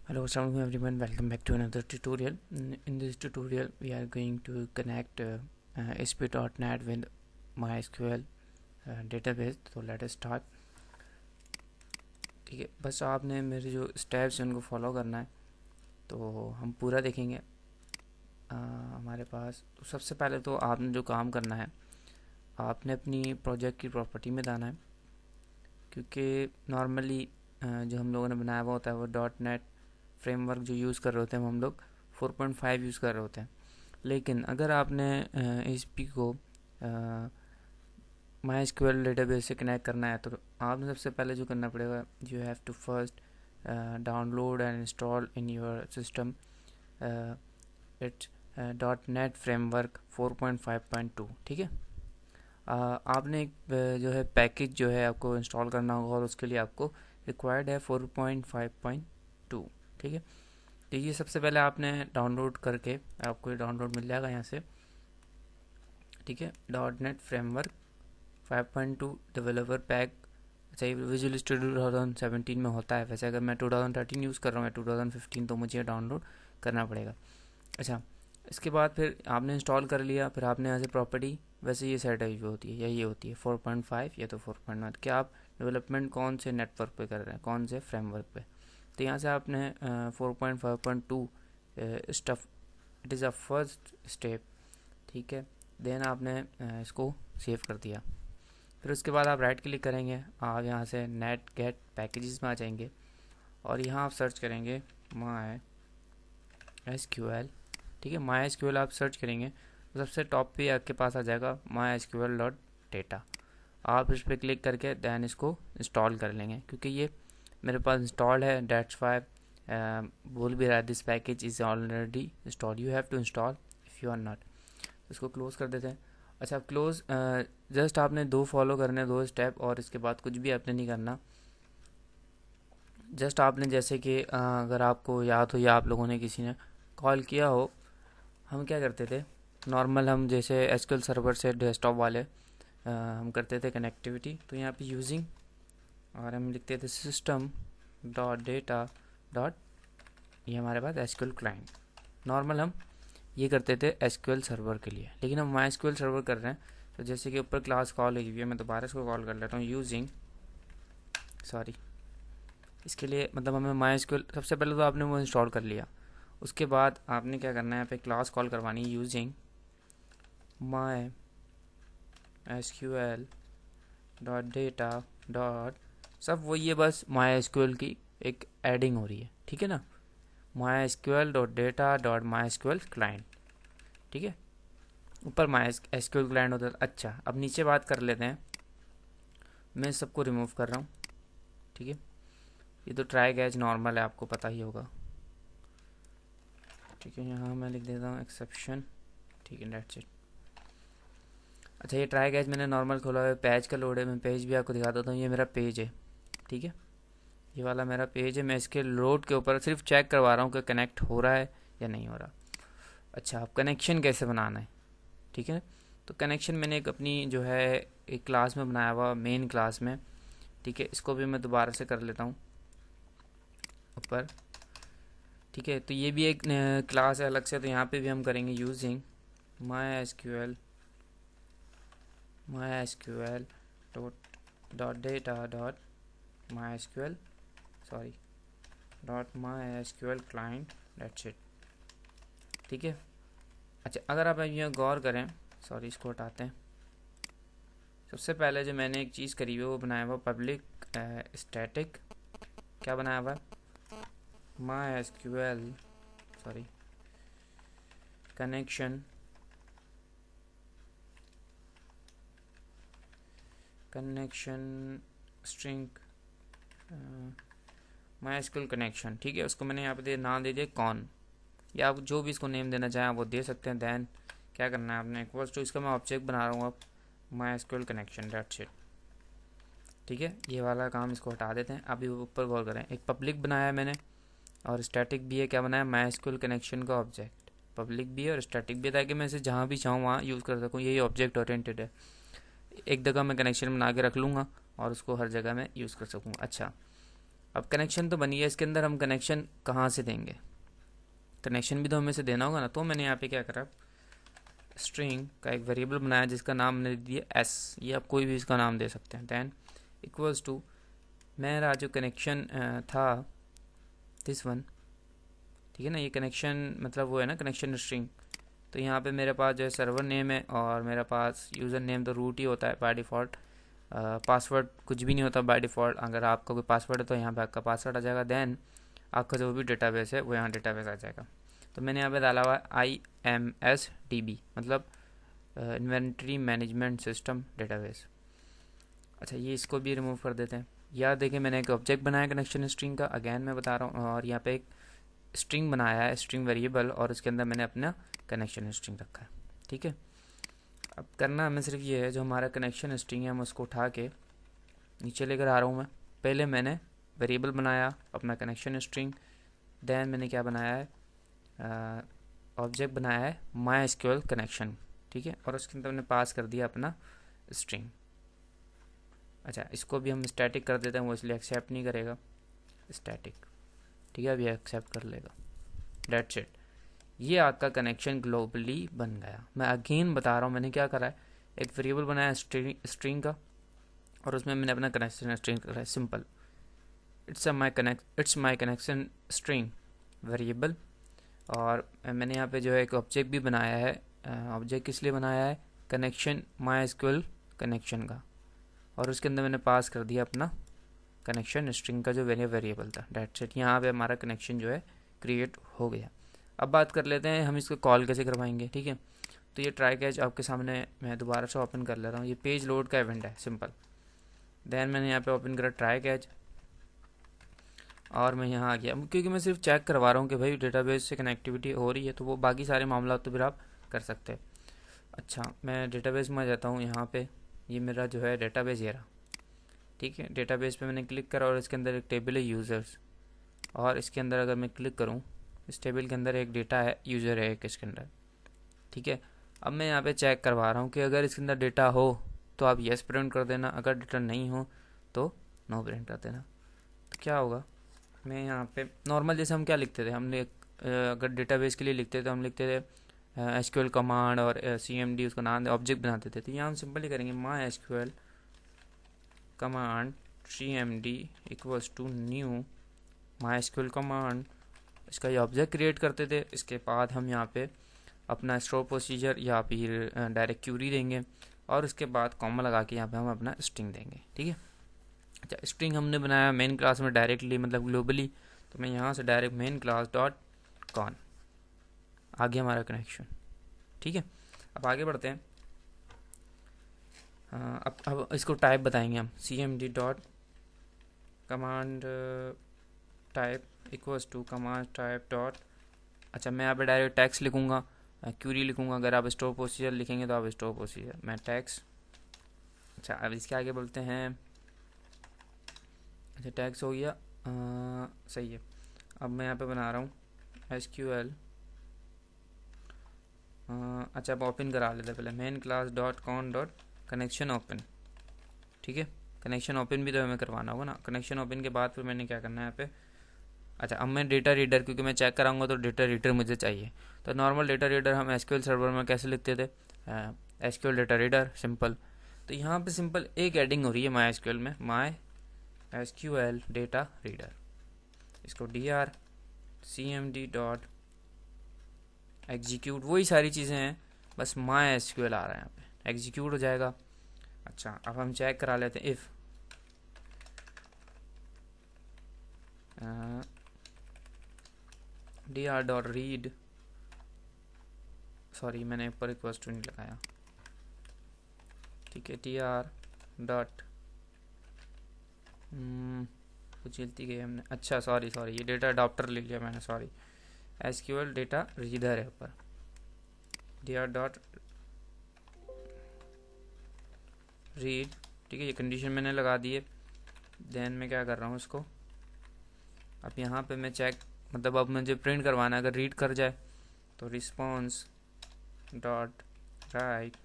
Hello, assalamualaikum everyone. Welcome back to another tutorial. In this tutorial, we are going to connect ASP.NET with MySQL database. तो let us start. ठीक है, बस आपने मेरे जो steps हैं उनको फॉलो करना है, तो हम पूरा देखेंगे। हमारे पास तो सबसे पहले तो आपने जो काम करना है, आपने अपनी प्रोजेक्ट की प्रॉपर्टी में जाना है, क्योंकि नॉर्मली जो हम लोगों ने बनाया हुआ होता है वो .NET फ्रेमवर्क जो यूज़ कर रहे होते हैं हम लोग 4.5 यूज़ कर रहे होते हैं। लेकिन अगर आपने ASP को MySQL डेटाबेस से कनेक्ट करना है, तो आपने सबसे पहले जो करना पड़ेगा, you have to first download and install in your system it's .NET framework 4.5.2। ठीक है, आपने एक जो है पैकेज जो है आपको इंस्टॉल करना होगा, और उसके लिए आपको रिक्वायर्ड है 4.5.2। ठीक है, तो ये सबसे पहले आपने डाउनलोड करके, आपको ये डाउनलोड मिल जाएगा यहाँ से। ठीक है, .NET फ्रेमवर्क 5.2 डेवलपर पैक। अच्छा, ये विजुअल स्टूडियो 2017 में होता है, वैसे अगर मैं 2013 यूज़ कर रहा हूँ या 2015, तो मुझे डाउनलोड करना पड़ेगा। अच्छा, इसके बाद फिर आपने इंस्टॉल कर लिया, फिर आपने यहाँ से प्रॉपर्टी, वैसे ये सेट होती है या ये होती है 4.5 या तो 4.1, कि आप डेवलपमेंट कौन से नेटवर्क पे कर रहे हैं, कौन से फ्रेमवर्क पे। तो यहाँ से आपने 4.5.2 stuff, it is a first step. ठीक है, देन आपने इसको सेव कर दिया। फिर उसके बाद आप राइट क्लिक करेंगे, आप यहाँ से नेट गेट पैकेजेस में आ जाएंगे, और यहाँ आप सर्च करेंगे माई एसक्यूएल। ठीक है, माई एसक्यूएल आप सर्च करेंगे तो सबसे टॉप पे आपके पास आ जाएगा माई एसक्यूएल डॉट डेटा। आप इस पर क्लिक करके दैन इसको इंस्टॉल कर लेंगे, क्योंकि ये मेरे पास इंस्टॉल है। डेट्स वाई बोल भी रहा है this package is already install, you have to install if you are not. इसको क्लोज़ कर देते हैं। अच्छा, क्लोज़ जस्ट आपने दो फॉलो करने, दो स्टेप, और इसके बाद कुछ भी आपने नहीं करना। जस्ट आपने जैसे कि अगर आपको याद हो या आप लोगों ने किसी ने कॉल किया हो, हम क्या करते थे नॉर्मल, हम जैसे एसक्यूएल सर्वर से डेस्कटॉप वाले हम करते थे कनेक्टिविटी। तो यहाँ पे यूजिंग, और हम लिखते थे सिस्टम डॉट डेटा डॉट, ये हमारे पास एसक्यूएल क्लाइंट। नॉर्मल हम ये करते थे एसक्यूएल सर्वर के लिए, लेकिन हम माई एसक्यूएल सर्वर कर रहे हैं। तो जैसे कि ऊपर क्लास कॉल हुई है, मैं दोबारा इसको कॉल कर लेता हूँ यूजिंग, सॉरी, इसके लिए मतलब हमें माई एसक्यूएल, सबसे पहले तो आपने वो इंस्टॉल कर लिया। उसके बाद आपने क्या करना है, यहाँ पे क्लास कॉल करवानी है using my SQL dot data dot, सब वही है, बस माई एसक्यूएल की एक एडिंग हो रही है। ठीक है ना, my SQL dot data dot my SQL client. ठीक है, ऊपर माई एसक्यूएल क्लाइंट होता है। अच्छा, अब नीचे बात कर लेते हैं, मैं सबको रिमूव कर रहा हूँ। ठीक है, ये तो ट्राई कैच नॉर्मल है, आपको पता ही होगा। ठीक है, यहाँ मैं लिख देता हूँ एक्सेप्शन। ठीक है, डेट्स इट। अच्छा, ये ट्राई कैच मैंने नॉर्मल खोला है, पेज का लोड है, मैं पेज भी आपको दिखा देता हूँ। ये मेरा पेज है, ठीक है, ये वाला मेरा पेज है। मैं इसके लोड के ऊपर सिर्फ चेक करवा रहा हूँ कि कनेक्ट हो रहा है या नहीं हो रहा। अच्छा, अब कनेक्शन कैसे बनाना है, ठीक है। तो कनेक्शन मैंने एक अपनी जो है एक क्लास में बनाया हुआ, मेन क्लास में। ठीक है, इसको भी मैं दोबारा से कर लेता हूँ ऊपर। ठीक है, तो ये भी एक क्लास है अलग से, तो यहाँ पे भी हम करेंगे using my SQL dot data dot my SQL, sorry, dot my SQL client, that's it. ठीक है, अच्छा, अगर आप यहाँ गौर करें, सॉरी इसको हटाते हैं। सबसे पहले जो मैंने एक चीज़ करी हुई वो बनाया हुआ पब्लिक स्टैटिक, क्या बनाया हुआ, my SQL, sorry, connection string my SQL connection. ठीक है, उसको मैंने यहाँ पे नाम दे दिया कॉन, या आप जो भी इसको नेम देना चाहें वो दे सकते हैं। दैन क्या करना है आपने, इक्वल्स टू, इसका मैं ऑब्जेक्ट बना रहा हूँ अब my SQL connection, that's it. ठीक है, ये वाला काम इसको हटा देते हैं। अभी ऊपर गौर करें, एक पब्लिक बनाया है मैंने, और स्टैटिक भी है। क्या बनाया, माई एसक्यूएल कनेक्शन का ऑब्जेक्ट, पब्लिक भी है और स्टैटिक भी है, ताकि मैं इसे जहाँ भी चाहूँ वहाँ यूज़ कर सकूँ। यही ऑब्जेक्ट ओरिएंटेड है, एक जगह मैं कनेक्शन बना के रख लूँगा और उसको हर जगह मैं यूज़ कर सकूँ। अच्छा, अब कनेक्शन तो बनी है, इसके अंदर हम कनेक्शन कहाँ से देंगे, कनेक्शन भी तो हमें से देना होगा ना। तो मैंने यहाँ पे क्या करा, स्ट्रिंग का एक वेरिएबल बनाया जिसका नाम मैंने दिया एस, ये आप कोई भी इसका नाम दे सकते हैं। देन इक्वल्स टू मेरा जो कनेक्शन था दिस वन, ठीक है ना, ये कनेक्शन मतलब वो है ना कनेक्शन स्ट्रिंग। तो यहाँ पे मेरे पास जो है सर्वर नेम है और मेरे पास यूज़र नेम तो रूट ही होता है बाय डिफ़ॉल्ट। पासवर्ड कुछ भी नहीं होता बाय डिफ़ॉल्ट, अगर आपका कोई पासवर्ड है तो यहाँ पे आपका पासवर्ड आ जाएगा। देन आपका जो भी डेटाबेस है वो यहाँ डेटाबेस आ जाएगा। तो मैंने यहाँ पे डाला हुआ है IMSDB, मतलब इन्वेंट्री मैनेजमेंट सिस्टम डेटाबेस। अच्छा, ये इसको भी रिमूव कर देते हैं। यार देखिए, मैंने एक ऑब्जेक्ट बनाया कनेक्शन स्ट्रिंग का, अगेन मैं बता रहा हूँ, और यहाँ पे एक स्ट्रिंग बनाया है, स्ट्रिंग वेरिएबल, और उसके अंदर मैंने अपना कनेक्शन स्ट्रिंग रखा है। ठीक है, अब करना हमें सिर्फ ये है, जो हमारा कनेक्शन स्ट्रिंग है हम उसको उठा के नीचे लेकर आ रहा हूँ मैं। पहले मैंने वेरिएबल बनाया अपना कनेक्शन स्ट्रिंग, देन मैंने क्या बनाया है, ऑब्जेक्ट बनाया है माई एसक्यूएल कनेक्शन, ठीक है, और उसके अंदर मैंने पास कर दिया अपना स्ट्रिंग। अच्छा, इसको भी हम स्टैटिक कर देते हैं, वो इसलिए एक्सेप्ट नहीं करेगा, स्टैटिक, ठीक है, अभी एक्सेप्ट कर लेगा। डेट्स इट, ये आपका कनेक्शन ग्लोबली बन गया। मैं अगेन बता रहा हूँ, मैंने क्या करा है, एक वेरिएबल बनाया स्ट्रिंग का, और उसमें मैंने अपना कनेक्शन स्ट्रिंग करा है simple, it's my connection string variable. और मैंने यहाँ पे जो है एक ऑब्जेक्ट भी बनाया है। ऑब्जेक्ट किस लिए बनाया है, कनेक्शन माई एसक्यूएल कनेक्शन का, और उसके अंदर मैंने पास कर दिया अपना कनेक्शन स्ट्रिंग का जो वेरिएबल था। डेट्स इट, यहाँ पे हमारा कनेक्शन जो है क्रिएट हो गया। अब बात कर लेते हैं हम इसको कॉल कैसे करवाएंगे। ठीक है, तो ये ट्राई कैच आपके सामने मैं दोबारा से ओपन कर ले रहा हूँ। ये पेज लोड का इवेंट है सिंपल। देन मैंने यहाँ पे ओपन करा ट्राई कैच, और मैं यहाँ आ गया, क्योंकि मैं सिर्फ चेक करवा रहा हूँ कि भाई डेटाबेस से कनेक्टिविटी हो रही है, तो वो बाकी सारे मामला तो फिर आप कर सकते हैं। अच्छा, मैं डेटाबेस में आ जाता हूँ। यहाँ पे ये मेरा जो है डेटाबेस ये रहा, ठीक है। डेटाबेस पे मैंने क्लिक करा और इसके अंदर एक टेबल है यूज़र्स, और इसके अंदर अगर मैं क्लिक करूँ, इस टेबल के अंदर एक डेटा है, यूज़र है एक इसके अंदर, ठीक है। अब मैं यहाँ पे चेक करवा रहा हूँ कि अगर इसके अंदर डेटा हो तो आप येस प्रिंट कर देना, अगर डेटा नहीं हो तो नो प्रिंट कर देना। तो क्या होगा, मैं यहाँ पे नॉर्मल जैसे हम क्या लिखते थे, हमने अगर डेटाबेस के लिए लिखते थे, हम लिखते थे एसक्यूएल कमांड और CMD उसका नाम ऑब्जेक्ट बनाते थे। तो यहाँ हम सिंपली करेंगे MySQL command CMD equals to new MySQL command, इसका ये ऑब्जेक्ट क्रिएट करते थे। इसके बाद हम यहाँ पे अपना स्टोर प्रोसीजर या फिर डायरेक्ट क्यूरी देंगे, और उसके बाद कॉमा लगा के यहाँ पे हम अपना स्ट्रिंग देंगे। ठीक है, अच्छा, स्ट्रिंग हमने बनाया मेन क्लास में डायरेक्टली, मतलब ग्लोबली। तो मैं यहाँ से direct main class dot con आ गया हमारा कनेक्शन। ठीक है, अब आगे बढ़ते हैं। अब इसको टाइप बताएंगे हम, CMD dot command type equals to command type dot, अच्छा मैं यहाँ पे डायरेक्ट टैक्स लिखूँगा, क्यूरी लिखूँगा। अगर आप स्टोर प्रोसीजर लिखेंगे तो आप स्टोर प्रोसीजर, मैं टैक्स। अच्छा, अब इसके आगे बोलते हैं, अच्छा टैक्स हो गया, सही है। अब मैं यहाँ पे बना रहा हूँ SQL, अच्छा अब ओपन करा लेते हैं पहले, main class dot cone dot connection open. ठीक है, कनेक्शन ओपन भी तो हमें करवाना होगा ना। कनेक्शन ओपन के बाद फिर मैंने क्या करना है यहाँ पे, अच्छा अब मैं डेटा रीडर, क्योंकि मैं चेक कराऊंगा तो डेटा रीडर मुझे चाहिए। तो नॉर्मल डेटा रीडर हम SQL सर्वर में कैसे लिखते थे, SQL डेटा रीडर सिंपल। तो यहाँ पे सिंपल एक एडिंग हो रही है माई SQL में, माई SQL डेटा रीडर, इसको DR CMD डॉट एग्जीक्यूट, वही सारी चीज़ें हैं, बस माई SQL आ रहा है यहाँ पे, एग्जीक्यूट हो जाएगा। अच्छा, अब हम चेक करा लेते हैं, if DR dot read, sorry मैंने ऊपर रिक्वेस्ट नहीं लगाया, ठीक है, DR डॉट कुछ गलती गई हमने, अच्छा सॉरी ये डेटा अडॉप्टर ले लिया मैंने, सॉरी। SQL डेटा रीडर है ऊपर, DR डॉट रीड, ठीक है, ये कंडीशन मैंने लगा दी है। देन मैं क्या कर रहा हूँ इसको, अब यहाँ पे मैं चेक, मतलब अब मुझे प्रिंट करवाना है, अगर रीड कर जाए तो रिस्पॉन्स डॉट राइट,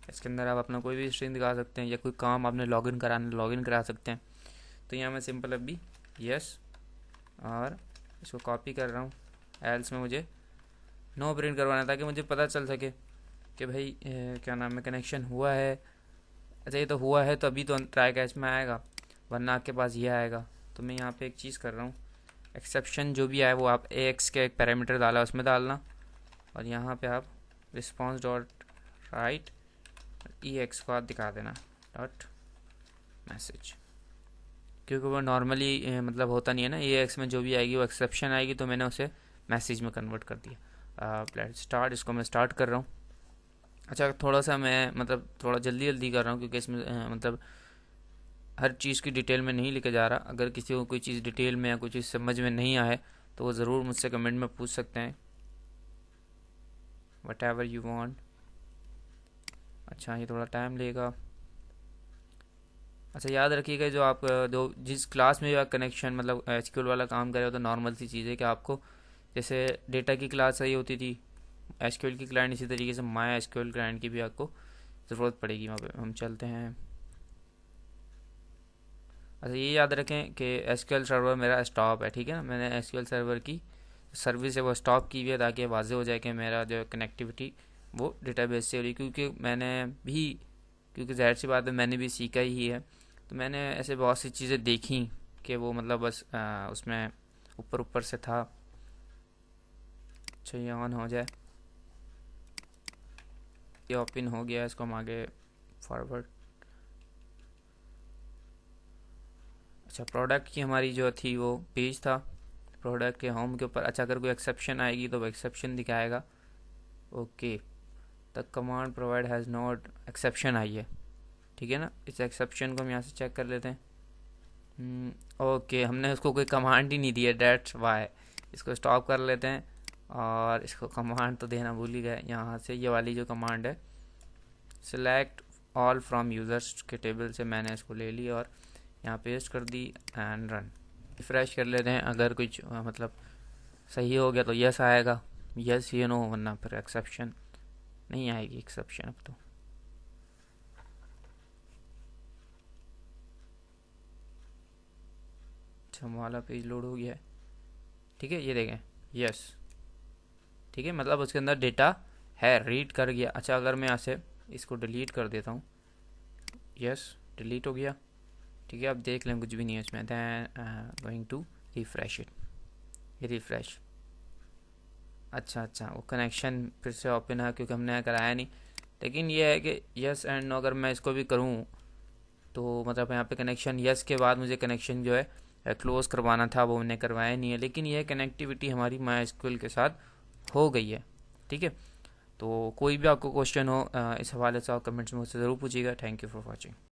इसके अंदर आप अपना कोई भी स्ट्रिंग दिखा सकते हैं, या कोई काम आपने लॉगिन कराना लॉगिन करा सकते हैं। तो यहाँ मैं सिंपल अभी यस और इसको कॉपी कर रहा हूँ, एल्स में मुझे नो प्रिंट करवाना है ताकि मुझे पता चल सके कि भाई क्या नाम है कनेक्शन हुआ है। अच्छा ये तो हुआ है तो अभी तो ट्राई कैच में आएगा, वरना आपके पास ये आएगा। तो मैं यहाँ पे एक चीज़ कर रहा हूँ, एक्सेप्शन जो भी आए वो आप AX के एक पैरामीटर डाला उसमें डालना, और यहाँ पे आप रिस्पॉन्स डॉट राइट EX को आप दिखा देना डॉट मैसेज, क्योंकि वो नॉर्मली मतलब होता नहीं है ना, AX में जो भी आएगी वो एक्सेप्शन आएगी, तो मैंने उसे मैसेज में कन्वर्ट कर दिया। लेट्स स्टार्ट, इसको मैं स्टार्ट कर रहा हूँ। अच्छा थोड़ा सा मैं मतलब थोड़ा जल्दी जल्दी कर रहा हूँ क्योंकि इसमें मतलब हर चीज़ की डिटेल में नहीं लेके जा रहा। अगर किसी को कोई चीज़ डिटेल में या कोई चीज़ समझ में नहीं आए तो वो ज़रूर मुझसे कमेंट में पूछ सकते हैं, वट एवर यू वॉन्ट। अच्छा ये थोड़ा टाइम लेगा। अच्छा याद रखिएगा जो आप जो जिस क्लास में आप कनेक्शन मतलब SQL वाला काम कर रहे हो तो नॉर्मल सी चीज़ है कि आपको जैसे डेटा की क्लास सही होती थी SQL की क्लाइंट, इसी तरीके से माई SQL क्लाइंट की भी आपको ज़रूरत पड़ेगी। वहाँ पे हम चलते हैं। अच्छा ये याद रखें कि SQL सर्वर मेरा स्टॉप है, ठीक है ना, मैंने SQL सर्वर की सर्विस है वो स्टॉप की हुई है ताकि वाजे हो जाए कि मेरा जो कनेक्टिविटी वो डेटाबेस से हो रही, क्योंकि मैंने भी क्योंकि जाहिर सी बात है मैंने भी सीखा ही है, तो मैंने ऐसे बहुत सी चीज़ें देखी कि वो मतलब बस उसमें ऊपर ऊपर से था। अच्छा ये ऑन हो जाए, ये ओपन हो गया, इसको हम आगे फॉरवर्ड। अच्छा प्रोडक्ट की हमारी जो थी वो पेज था, प्रोडक्ट के होम के ऊपर। अच्छा अगर कोई एक्सेप्शन आएगी तो वो एक्सेप्शन दिखाएगा। Okay the command provide has not exception I है, ठीक है ना, इस एक्सेप्शन को हम यहाँ से चेक कर लेते हैं। ओके हमने उसको कोई कमांड ही नहीं दी है, डेट्स वाई। इसको स्टॉप कर लेते हैं और इसको कमांड तो देना भूल ही गए। यहाँ से ये वाली जो कमांड है सिलेक्ट ऑल फ्रॉम यूज़र्स के टेबल से मैंने इसको ले ली और यहाँ पेस्ट कर दी एंड रन। रिफ्रेश कर लेते हैं, अगर कुछ मतलब सही हो गया तो यस आएगा, यस ये नो, वरना फिर एक्सेप्शन नहीं आएगी एक्सेप्शन अब तो। अच्छा हमारा पेज लोड हो गया है, ठीक है ये देखें यस, ठीक है मतलब उसके अंदर डेटा है, रीड कर गया। अच्छा अगर मैं यहाँ से इसको डिलीट कर देता हूँ, यस डिलीट हो गया, ठीक है अब देख लें कुछ भी नहीं है इसमें। Then going to refresh it, ये रिफ्रेश। अच्छा वो कनेक्शन फिर से ओपन है क्योंकि हमने कराया नहीं, लेकिन ये है कि यस एंड नो अगर मैं इसको भी करूँ तो मतलब यहाँ पे कनेक्शन यस के बाद मुझे कनेक्शन जो है क्लोज करवाना था वो मैंने करवाया नहीं है, लेकिन यह कनेक्टिविटी हमारी MySQL के साथ हो गई है, ठीक है। तो कोई भी आपको क्वेश्चन हो इस हवाले से आप कमेंट्स में मुझसे ज़रूर पूछिएगा। Thank you for watching.